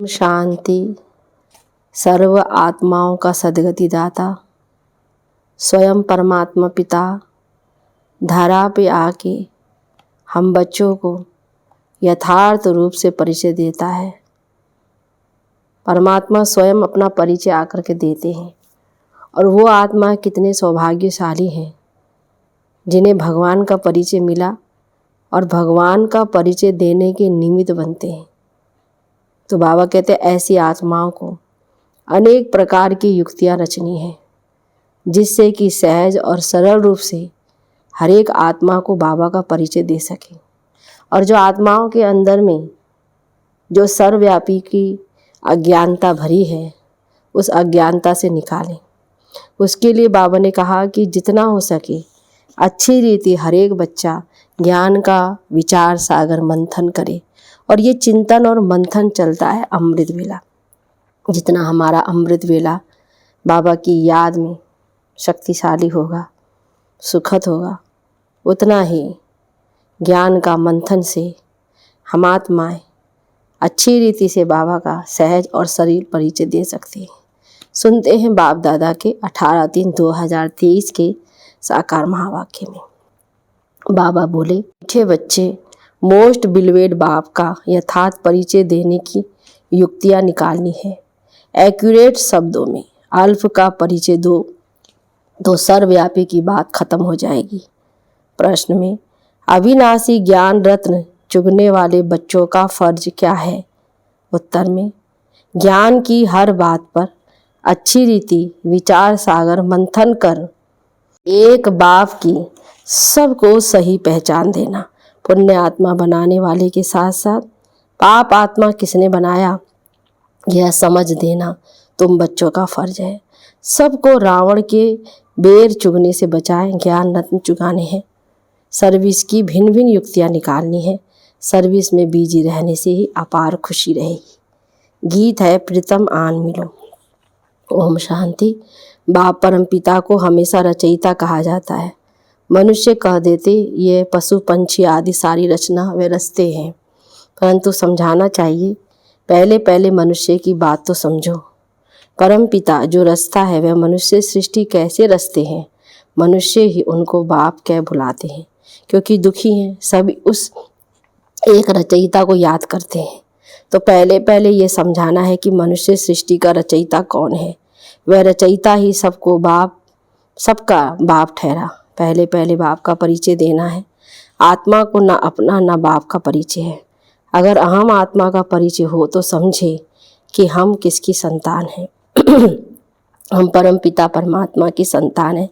शांति। सर्व आत्माओं का सद्गति दाता स्वयं परमात्मा पिता धरा पे आके हम बच्चों को यथार्थ रूप से परिचय देता है। परमात्मा स्वयं अपना परिचय आकर के देते हैं और वो आत्मा कितने सौभाग्यशाली हैं जिन्हें भगवान का परिचय मिला और भगवान का परिचय देने के निमित्त बनते हैं। तो बाबा कहते हैं ऐसी आत्माओं को अनेक प्रकार की युक्तियाँ रचनी है जिससे कि सहज और सरल रूप से हर एक आत्मा को बाबा का परिचय दे सके और जो आत्माओं के अंदर में जो सर्वव्यापी की अज्ञानता भरी है उस अज्ञानता से निकालें। उसके लिए बाबा ने कहा कि जितना हो सके अच्छी रीति हर एक बच्चा ज्ञान का विचार सागर मंथन करे और ये चिंतन और मंथन चलता है अमृत वेला। जितना हमारा अमृत वेला बाबा की याद में शक्तिशाली होगा, सुखद होगा, उतना ही ज्ञान का मंथन से हम आत्माएँ अच्छी रीति से बाबा का सहज और सरल परिचय दे सकते हैं। सुनते हैं बाप दादा के 18/3/2023 के साकार महावाक्य में। बाबा बोले, मीठे बच्चे, मोस्ट बिलवेड बाप का यथार्थ परिचय देने की युक्तियाँ निकालनी है। एक्यूरेट शब्दों में अल्फ का परिचय दो तो सर्वव्यापी की बात खत्म हो जाएगी। प्रश्न में अविनाशी ज्ञान रत्न चुगने वाले बच्चों का फर्ज क्या है? उत्तर में ज्ञान की हर बात पर अच्छी रीति विचार सागर मंथन कर एक बाप की सबको सही पहचान देना। पुण्य आत्मा बनाने वाले के साथ साथ पाप आत्मा किसने बनाया यह समझ देना तुम बच्चों का फर्ज है। सबको रावण के बेर चुगने से बचाएं, ज्ञान रत्न चुगाने हैं। सर्विस की भिन्न भिन्न युक्तियाँ निकालनी है। सर्विस में बिजी रहने से ही अपार खुशी रहेगी। गीत है प्रीतम आन मिलो। ओम शांति। बाप परम पिता को हमेशा रचयिता कहा जाता है। मनुष्य कह देते ये पशु पंछी आदि सारी रचना वे रचते हैं, परंतु समझाना चाहिए पहले पहले मनुष्य की बात तो समझो। परम पिता जो रचता है वह मनुष्य सृष्टि कैसे रचते हैं? मनुष्य ही उनको बाप कह बुलाते हैं क्योंकि दुखी हैं, सभी उस एक रचयिता को याद करते हैं। तो पहले पहले ये समझाना है कि मनुष्य सृष्टि का रचयिता कौन है। वह रचयिता ही सबको बाप, सबका बाप ठहरा। पहले पहले बाप का परिचय देना है। आत्मा को ना अपना ना बाप का परिचय है। अगर अहम आत्मा का परिचय हो तो समझे कि हम किसकी संतान हैं। हम परम पिता परमात्मा की संतान है।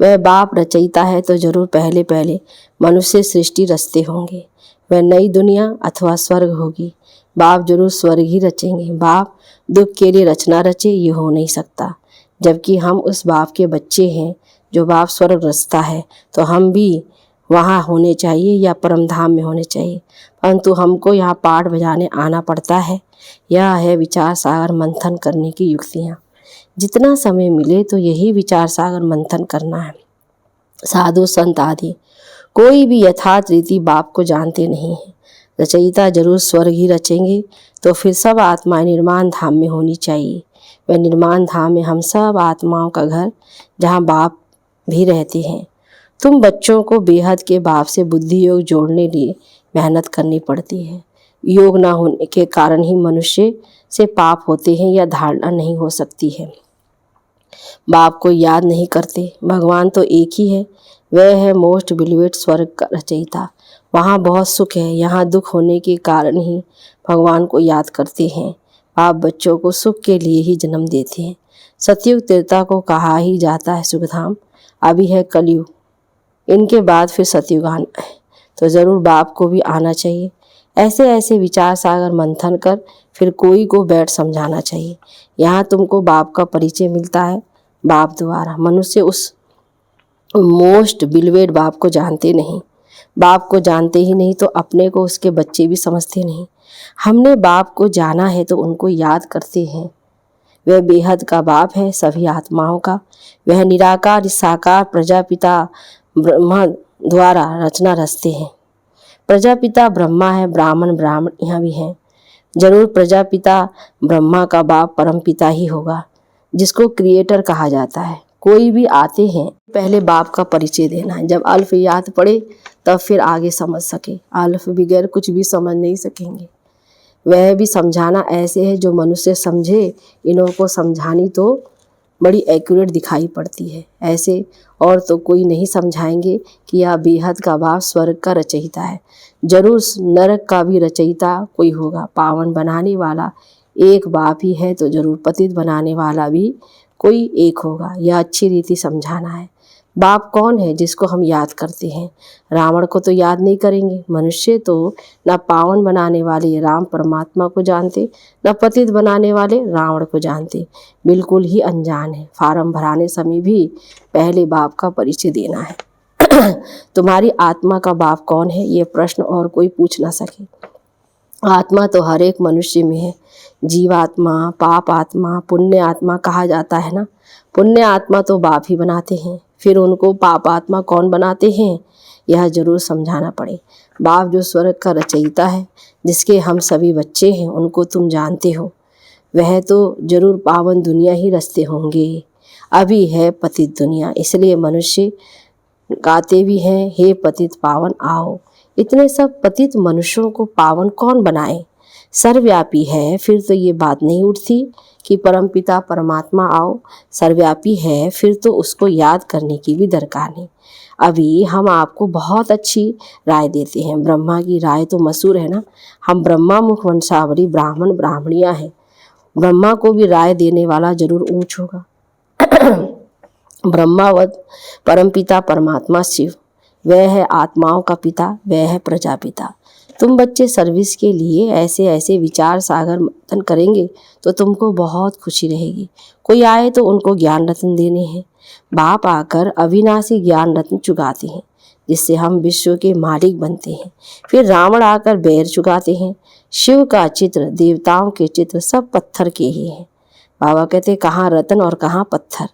वह बाप रचयिता है तो जरूर पहले पहले मनुष्य सृष्टि रचते होंगे। वह नई दुनिया अथवा स्वर्ग होगी। बाप जरूर स्वर्ग ही रचेंगे। बाप दुख के लिए रचना रचे ये हो नहीं सकता। जबकि हम उस बाप के बच्चे हैं जो बाप स्वर्ग रचता है, तो हम भी वहाँ होने चाहिए या परम धाम में होने चाहिए, परंतु हमको यहाँ पाठ बजाने आना पड़ता है। यह है विचार सागर मंथन करने की युक्तियाँ। जितना समय मिले तो यही विचार सागर मंथन करना है। साधु संत आदि कोई भी यथार्थ रीति बाप को जानते नहीं है। रचयिता जरूर स्वर्ग ही रचेंगे, तो फिर सब आत्माएं निर्माण धाम में होनी चाहिए। वह निर्माण धाम में हम सब आत्माओं का घर जहाँ बाप भी रहते हैं। तुम बच्चों को बेहद के बाप से बुद्धि योग जोड़ने लिए मेहनत करनी पड़ती है। योग ना होने के कारण ही मनुष्य से पाप होते हैं या धारणा नहीं हो सकती है। बाप को याद नहीं करते। भगवान तो एक ही है, वह है मोस्ट बिलीवेड स्वर्ग का रचयिता। वहाँ बहुत सुख है, यहाँ दुख होने के कारण ही भगवान को याद करते हैं। आप बच्चों को सुख के लिए ही जन्म देते हैं। सतयुग त्रेता को कहा ही जाता है सुखधाम, अभी है कलयुग, इनके बाद फिर सतयुग आना है, तो ज़रूर बाप को भी आना चाहिए। ऐसे ऐसे विचार सागर मंथन कर फिर कोई को बैठ समझाना चाहिए। यहाँ तुमको बाप का परिचय मिलता है बाप द्वारा। मनुष्य उस मोस्ट बिलवेड बाप को जानते नहीं। बाप को जानते ही नहीं तो अपने को उसके बच्चे भी समझते नहीं। हमने बाप को जाना है तो उनको याद करते हैं। वह बेहद का बाप है सभी आत्माओं का। वह निराकार साकार प्रजापिता ब्रह्मा द्वारा रचना रचते हैं। प्रजापिता ब्रह्मा है, ब्राह्मण यहाँ भी हैं। जरूर प्रजापिता ब्रह्मा का बाप परम पिता ही होगा, जिसको क्रिएटर कहा जाता है। कोई भी आते हैं पहले बाप का परिचय देना है। जब अल्फ याद पड़े तब फिर आगे समझ सके। अल्फ बगैर कुछ भी समझ नहीं सकेंगे। वह भी समझाना ऐसे है जो मनुष्य समझे। इन्हों को समझानी तो बड़ी एक्यूरेट दिखाई पड़ती है। ऐसे और तो कोई नहीं समझाएंगे कि यह बेहद का बाप स्वर्ग का रचयिता है। जरूर नरक का भी रचयिता कोई होगा। पावन बनाने वाला एक बाप ही है तो जरूर पतित बनाने वाला भी कोई एक होगा। यह अच्छी रीति समझाना है। बाप कौन है जिसको हम याद करते हैं? रावण को तो याद नहीं करेंगे। मनुष्य तो न पावन बनाने वाले राम परमात्मा को जानते, न पतित बनाने वाले रावण को जानते, बिल्कुल ही अनजान है। फार्म भराने समय भी पहले बाप का परिचय देना है। तुम्हारी आत्मा का बाप कौन है, ये प्रश्न और कोई पूछ ना सके। आत्मा तो हर एक मनुष्य में है। जीवात्मा, पाप आत्मा, पुण्य आत्मा कहा जाता है ना। पुण्य आत्मा तो बाप ही बनाते हैं, फिर उनको पाप आत्मा कौन बनाते हैं, यह जरूर समझाना पड़े। बाप जो स्वर्ग का रचयिता है, जिसके हम सभी बच्चे हैं, उनको तुम जानते हो। वह तो जरूर पावन दुनिया ही रचते होंगे। अभी है पतित दुनिया, इसलिए मनुष्य गाते भी हैं, हे पतित पावन आओ। इतने सब पतित मनुष्यों को पावन कौन बनाए? सर्वव्यापी है, फिर तो ये बात नहीं उठती कि परमपिता परमात्मा आओ। सर्वव्यापी है, फिर तो उसको याद करने की भी दरकार नहीं। अभी हम आपको बहुत अच्छी राय देते हैं। ब्रह्मा की राय तो मशहूर है ना। हम ब्रह्मा मुख वंशावली ब्राह्मण ब्राह्मणियाँ हैं। ब्रह्मा को भी राय देने वाला जरूर ऊंच होगा। ब्रह्मावत परमपिता परमात्मा शिव, वह है आत्माओं का पिता, वह है प्रजापिता। तुम बच्चे सर्विस के लिए ऐसे ऐसे विचार सागर मंथन करेंगे तो तुमको बहुत खुशी रहेगी। कोई आए तो उनको ज्ञान रत्न देने हैं। बाप आकर अविनाशी ज्ञान रत्न चुगाते हैं, जिससे हम विश्व के मालिक बनते हैं। फिर रावण आकर बैर चुगाते हैं। शिव का चित्र, देवताओं के चित्र सब पत्थर के ही हैं। बाबा कहते कहाँ रत्न और कहाँ पत्थर,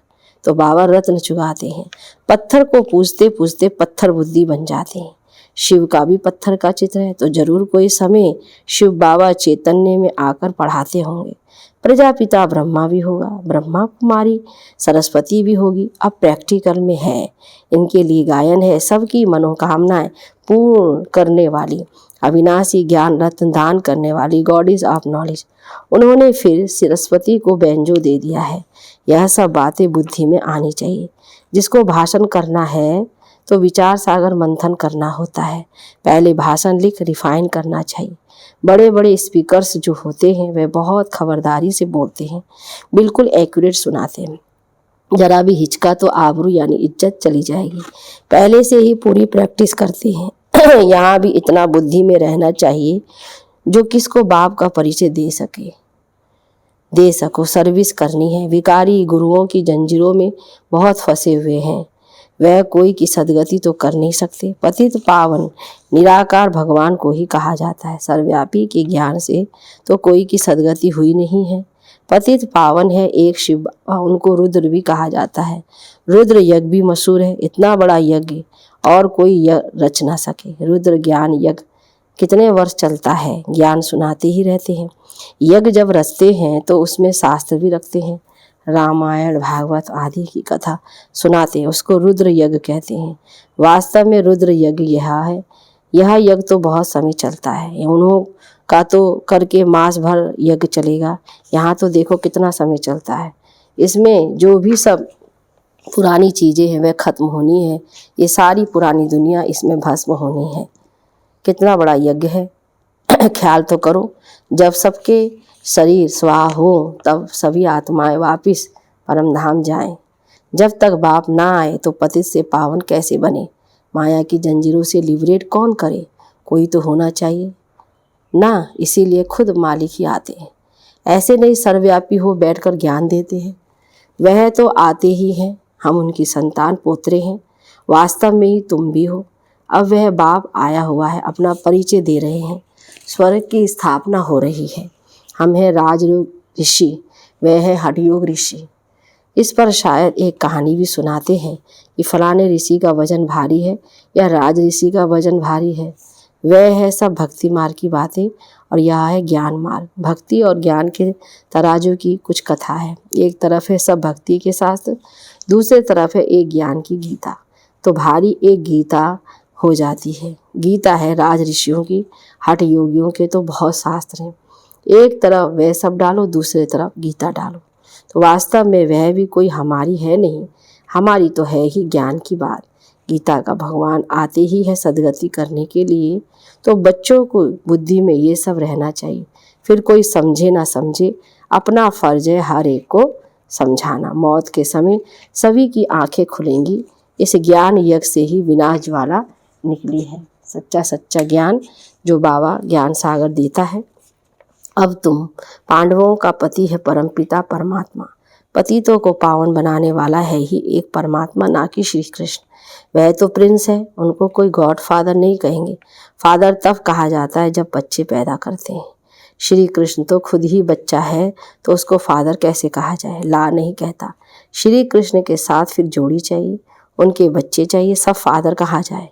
तो बाबा रत्न चुगाते हैं। पत्थर को पूजते पूजते पत्थर बुद्धि बन जाते हैं। शिव का भी पत्थर का चित्र है, तो जरूर कोई समय शिव बाबा चैतन्य में आकर पढ़ाते होंगे। प्रजापिता ब्रह्मा भी होगा, ब्रह्मा कुमारी सरस्वती भी होगी। अब प्रैक्टिकल में है, इनके लिए गायन है। सबकी मनोकामनाएं पूर्ण करने वाली, अविनाशी ज्ञान रत्न दान करने वाली गॉडेस ऑफ नॉलेज। उन्होंने फिर सरस्वती को बैंजो दे दिया है। यह सब बातें बुद्धि में आनी चाहिए। जिसको भाषण करना है तो विचार सागर मंथन करना होता है। पहले भाषण लिख रिफाइन करना चाहिए। बड़े बड़े स्पीकर्स जो होते हैं वे बहुत खबरदारी से बोलते हैं, बिल्कुल एक्यूरेट सुनाते हैं। जरा भी हिचका तो आबरू यानी इज्जत चली जाएगी। पहले से ही पूरी प्रैक्टिस करते हैं। यहाँ भी इतना बुद्धि में रहना चाहिए जो किसको बाप का परिचय दे सको। सर्विस करनी है। विकारी गुरुओं की जंजीरों में बहुत फंसे हुए हैं, वह कोई की सदगति तो कर नहीं सकते। पतित पावन निराकार भगवान को ही कहा जाता है। सर्वव्यापी के ज्ञान से तो कोई की सदगति हुई नहीं है। पतित पावन है एक शिव बाबा, उनको रुद्र भी कहा जाता है। रुद्र यज्ञ भी मशहूर है। इतना बड़ा यज्ञ और कोई रच ना सके। रुद्र ज्ञान यज्ञ कितने वर्ष चलता है, ज्ञान सुनाते ही रहते हैं। यज्ञ जब रचते हैं तो उसमें शास्त्र भी रखते हैं। रामायण भागवत आदि की कथा सुनाते हैं, उसको रुद्र यज्ञ कहते हैं। वास्तव में रुद्र यज्ञ यह है। यह यज्ञ तो बहुत समय चलता है। उन्हों का तो करके मास भर यज्ञ चलेगा, यहाँ तो देखो कितना समय चलता है। इसमें जो भी सब पुरानी चीज़ें हैं वह खत्म होनी है। ये सारी पुरानी दुनिया इसमें भस्म होनी है। कितना बड़ा यज्ञ है। ख्याल तो करो, जब सबके शरीर स्वाहा हो तब सभी आत्माएं वापिस परम धाम जाएं। जब तक बाप ना आए तो पतित से पावन कैसे बने? माया की जंजीरों से लिबरेट कौन करे? कोई तो होना चाहिए ना, इसीलिए खुद मालिक ही आते हैं। ऐसे नहीं सर्वव्यापी हो बैठकर ज्ञान देते हैं। वह तो आते ही हैं, हम उनकी संतान पोतरे हैं। वास्तव में ही तुम भी हो। अब वह बाप आया हुआ है, अपना परिचय दे रहे हैं। स्वर्ग की स्थापना हो रही है। हम हैं राजयोग ऋषि, वह है हठयोग ऋषि। इस पर शायद एक कहानी भी सुनाते हैं कि फलाने ऋषि का वजन भारी है या राज ऋषि का वजन भारी है। वह है सब भक्ति मार्ग की बातें और यह है ज्ञान मार्ग। भक्ति और ज्ञान के तराजू की कुछ कथा है। एक तरफ है सब भक्ति के शास्त्र, दूसरे तरफ है एक ज्ञान की गीता। तो भारी एक गीता हो जाती है। गीता है राज ऋषियों की, हठ योगियों के तो बहुत शास्त्र हैं। एक तरफ वह सब डालो, दूसरे तरफ गीता डालो, तो वास्तव में वह भी कोई हमारी है नहीं, हमारी तो है ही ज्ञान की बात। गीता का भगवान आते ही है सदगति करने के लिए, तो बच्चों को बुद्धि में ये सब रहना चाहिए। फिर कोई समझे ना समझे, अपना फर्ज है हर एक को समझाना। मौत के समय सभी की आंखें खुलेंगी। इस ज्ञान यज्ञ से ही विनाश ज्वाला निकली है। सच्चा सच्चा ज्ञान जो बाबा ज्ञान सागर देता है। अब तुम पांडवों का पति है परमपिता परमात्मा। पतितों को पावन बनाने वाला है ही एक परमात्मा, ना कि श्री कृष्ण। वह तो प्रिंस है, उनको कोई गॉड फादर नहीं कहेंगे। फादर तब कहा जाता है जब बच्चे पैदा करते हैं। श्री कृष्ण तो खुद ही बच्चा है, तो उसको फादर कैसे कहा जाए? ला नहीं कहता। श्री कृष्ण के साथ फिर जोड़ी चाहिए, उनके बच्चे चाहिए, सब फादर कहा जाए।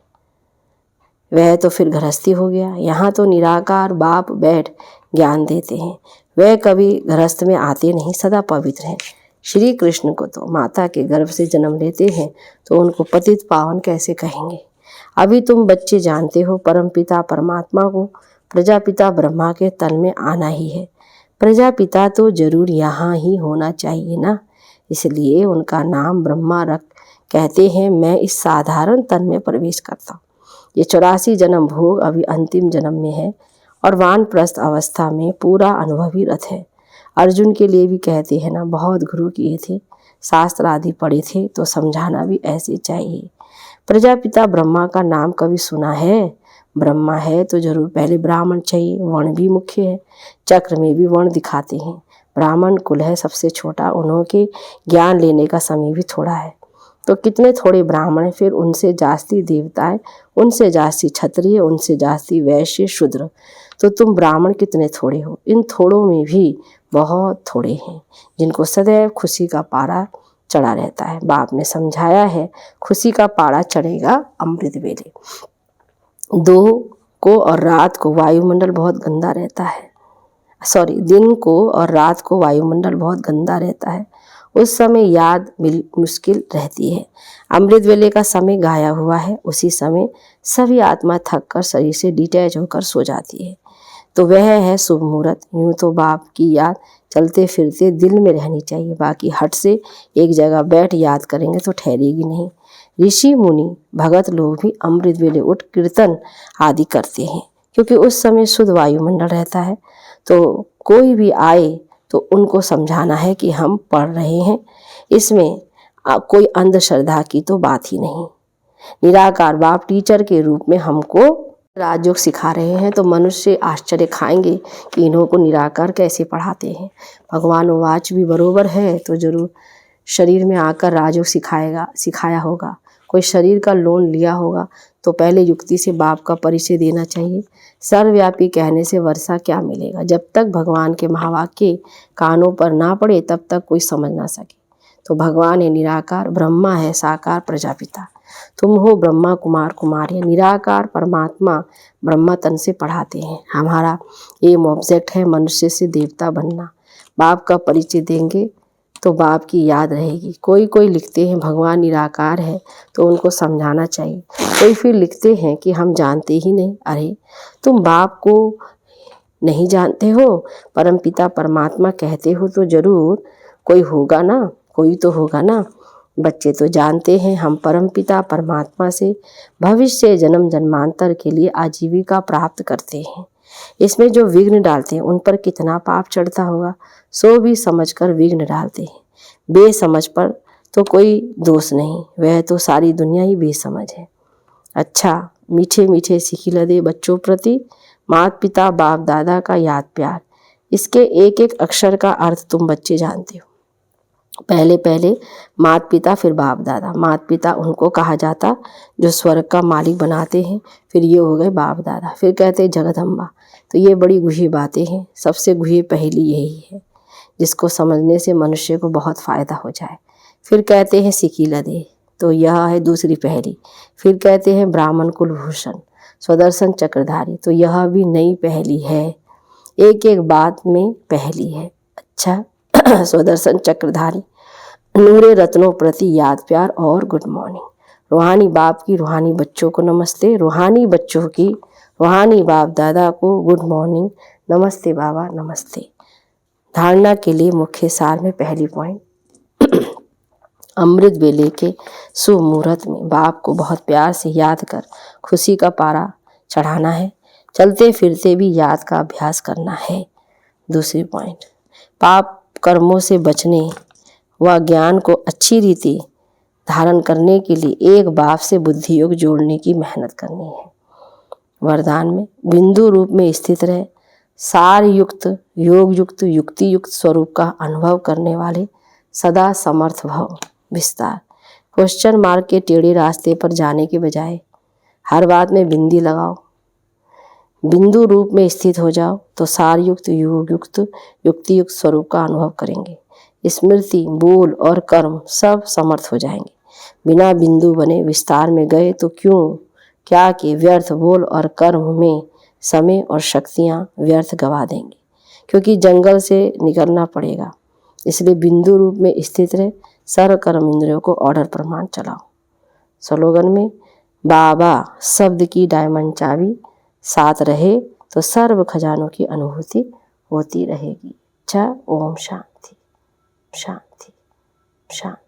वह तो फिर गृहस्थी हो गया। यहाँ तो निराकार बाप बैठ ज्ञान देते हैं। वह कभी गृहस्थ में आते नहीं, सदा पवित्र हैं। श्री कृष्ण को तो माता के गर्भ से जन्म लेते हैं, तो उनको पतित पावन कैसे कहेंगे? अभी तुम बच्चे जानते हो परमपिता परमात्मा को प्रजापिता ब्रह्मा के तन में आना ही है। प्रजापिता तो जरूर यहाँ ही होना चाहिए ना, इसलिए उनका नाम ब्रह्मा रख कहते हैं। मैं इस साधारण तन में प्रवेश करता हूँ। ये 84 जन्म भोग अभी अंतिम जन्म में है और वानप्रस्थ अवस्था में पूरा अनुभवी रथ है। अर्जुन के लिए भी कहते हैं ना, बहुत गुरु किए थे, शास्त्र आदि पढ़े थे, तो समझाना भी ऐसे चाहिए। प्रजापिता ब्रह्मा का नाम कभी सुना है? ब्रह्मा है तो जरूर पहले ब्राह्मण चाहिए। वर्ण भी मुख्य है, चक्र में भी वर्ण दिखाते हैं। ब्राह्मण कुल है सबसे छोटा, उन्होंने ज्ञान लेने का समय भी थोड़ा है। तो कितने थोड़े ब्राह्मण हैं, फिर उनसे जास्ती देवताएं, उनसे जास्ती क्षत्रिय, उनसे जास्ती वैश्य शूद्र। तो तुम ब्राह्मण कितने थोड़े हो। इन थोड़ों में भी बहुत थोड़े हैं जिनको सदैव खुशी का पारा चढ़ा रहता है। बाप ने समझाया है, खुशी का पारा चढ़ेगा अमृत वेले। दो को और रात को वायुमंडल बहुत गंदा रहता है। दिन को और रात को वायुमंडल बहुत गंदा रहता है। उस समय याद मुश्किल रहती है। अमृत वेले का समय गाया हुआ है। उसी समय सभी आत्मा थक कर शरीर से डिटैच होकर सो जाती है। तो वह है शुभ मुहूर्त। यूँ तो बाप की याद चलते फिरते दिल में रहनी चाहिए, बाकी हट से एक जगह बैठ याद करेंगे तो ठहरेगी नहीं। ऋषि मुनि भगत लोग भी अमृत वेले उठ कीर्तन आदि करते हैं, क्योंकि उस समय शुद्ध वायुमंडल रहता है। तो कोई भी आए तो उनको समझाना है कि हम पढ़ रहे हैं, इसमें कोई अंधश्रद्धा की तो बात ही नहीं। निराकार बाप टीचर के रूप में हमको राजयोग सिखा रहे हैं, तो मनुष्य आश्चर्य खाएंगे कि इन्हों को निराकार कैसे पढ़ाते हैं। भगवान वाच भी बरोबर है, तो जरूर शरीर में आकर राजयोग सिखाया होगा। कोई शरीर का लोन लिया होगा, तो पहले युक्ति से बाप का परिचय देना चाहिए। सर्वव्यापी कहने से वर्षा क्या मिलेगा? जब तक भगवान के महावाक्य कानों पर ना पड़े तब तक कोई समझ ना सके। तो भगवान है निराकार, ब्रह्मा है साकार प्रजापिता। तुम हो ब्रह्मा कुमार कुमारी। निराकार परमात्मा ब्रह्मा तन से पढ़ाते हैं। हमारा एम ऑब्जेक्ट है मनुष्य से देवता बनना। बाप का परिचय देंगे तो बाप की याद रहेगी। कोई लिखते हैं भगवान निराकार है, तो उनको समझाना चाहिए। कोई फिर लिखते हैं कि हम जानते ही नहीं। अरे तुम बाप को नहीं जानते हो, परमपिता परमात्मा कहते हो, तो जरूर कोई होगा ना, कोई तो होगा ना। बच्चे तो जानते हैं हम परमपिता परमात्मा से भविष्य जन्म जन्मांतर के लिए आजीविका प्राप्त करते हैं। इसमें जो विघ्न डालते हैं उन पर कितना पाप चढ़ता होगा, सो भी समझकर विघ्न डालते हैं। बेसमझ पर तो कोई दोष नहीं, वह तो सारी दुनिया ही बेसमझ है। अच्छा, मीठे मीठे सिखिला दे बच्चों प्रति माता पिता बाप दादा का याद प्यार। इसके एक एक अक्षर का अर्थ तुम बच्चे जानते हो। पहले माता पिता, फिर बाप दादा। माता पिता उनको कहा जाता जो स्वर्ग का मालिक बनाते हैं, फिर ये हो गए बाप दादा। फिर कहते हैं जगदम्बा। तो ये बड़ी गुही बातें हैं। सबसे गुही पहेली यही है, जिसको समझने से मनुष्य को बहुत फ़ायदा हो जाए। फिर कहते हैं सिकीला दे, तो यह है दूसरी पहेली। फिर कहते हैं ब्राह्मण कुलभूषण, स्वदर्शन चक्रधारी, तो यह भी नई पहेली है, एक एक बात में पहेली है। अच्छा स्वदर्शन चक्रधारी, नूरे रत्नों प्रति याद प्यार और गुड मॉर्निंग। रूहानी बाप की रूहानी बच्चों को नमस्ते, रूहानी बच्चों की रूहानी बाप दादा को गुड मॉर्निंग, नमस्ते बाबा नमस्ते। धारणा के लिए मुख्य सार में पहली पॉइंट, अमृत वेले के शुभ मुहूर्त में बाप को बहुत प्यार से याद कर खुशी का पारा चढ़ाना है। चलते फिरते भी याद का अभ्यास करना है। दूसरी पॉइंट, पाप कर्मों से बचने व ज्ञान को अच्छी रीति धारण करने के लिए एक बाप से बुद्धि योग जोड़ने की मेहनत करनी है। वरदान में बिंदु रूप में स्थित रहे सार युक्त योग युक्त युक्ति युक्त स्वरूप का अनुभव करने वाले सदा समर्थ भव। विस्तार, क्वेश्चन मार्क के टेढ़े रास्ते पर जाने के बजाय हर बात में बिंदी लगाओ, बिंदु रूप में स्थित हो जाओ तो सार युक्त योग युक्त युक्ति युक्त स्वरूप का अनुभव करेंगे। स्मृति, बोल और कर्म सब समर्थ हो जाएंगे। बिना बिंदु बने विस्तार में गए तो क्यों क्या कि व्यर्थ बोल और कर्म में समय और शक्तियाँ व्यर्थ गवा देंगे, क्योंकि जंगल से निकलना पड़ेगा। इसलिए बिंदु रूप में स्थित रहे सर्व कर्म इंद्रियों को ऑर्डर प्रमाण चलाओ। स्लोगन में बाबा शब्द की डायमंड चाबी साथ रहे तो सर्व खजानों की अनुभूति होती रहेगी। ओम शांति शांति शांति।